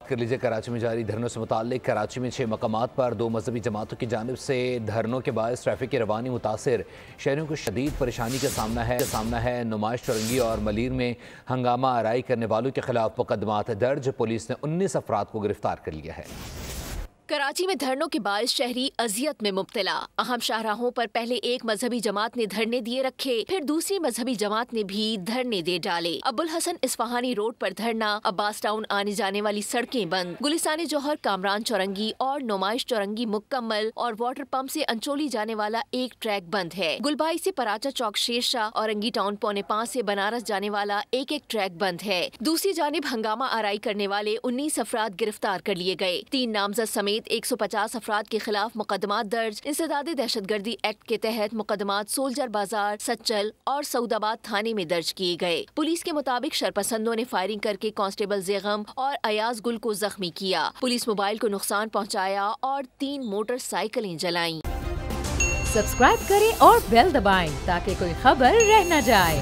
کر لیجیے کراچی میں جاری دھرنوں سے متعلق کراچی میں 6 مقامات پر 2 مذہبی جماعتوں کی جانب سے دھرنوں کے باعث ٹریفک کی روانی متاثر، شہریوں کو شدید پریشانی کا سامنا ہے۔ نمائش چورنگی اور ملیر میں ہنگامہ آرائی کرنے والوں کے خلاف مقدمات درج، پولیس نے 19 افراد کو گرفتار کر لیا ہے۔ کراچی میں دھرنوں کے باعث شہری اذیت میں مبتلا، اہم شاہراہوں پر پہلے ایک مذہبی جماعت نے دھرنے دیے رکھے، پھر دوسری مذہبی جماعت نے بھی دھرنے دے ڈالے۔ ابوالحسن اصفہانی روڈ پر دھرنا، عباس ٹاؤن آنے جانے والی سڑکیں بند، گلستان جوہر کامران چورنگی اور نمائش چورنگی مکمل، اور واٹر پمپ سے انچولی جانے والا ایک ٹریک بند ہے۔ گلبائی سے پراچا چوک شیرشاہ، اورنگی ٹاؤن 4:45 سے بنارس جانے والا ایک ٹریک بند ہے۔ دوسری جانب ہنگامہ آرائی کرنے والے 19 افراد گرفتار کر لیے گئے، 3 نامزد سمیت 150 افراد کے خلاف مقدمات درج۔ انسداد دہشت گردی ایکٹ کے تحت مقدمات سولجر بازار، سچل اور سعود آباد تھانے میں درج کیے گئے۔ پولیس کے مطابق شرپسندوں نے فائرنگ کر کے کانسٹیبل زیغم اور ایاز گل کو زخمی کیا، پولیس موبائل کو نقصان پہنچایا اور 3 موٹر سائیکلیں جلائیں۔ سبسکرائب کریں اور بیل دبائیں تاکہ کوئی خبر رہ نہ جائے۔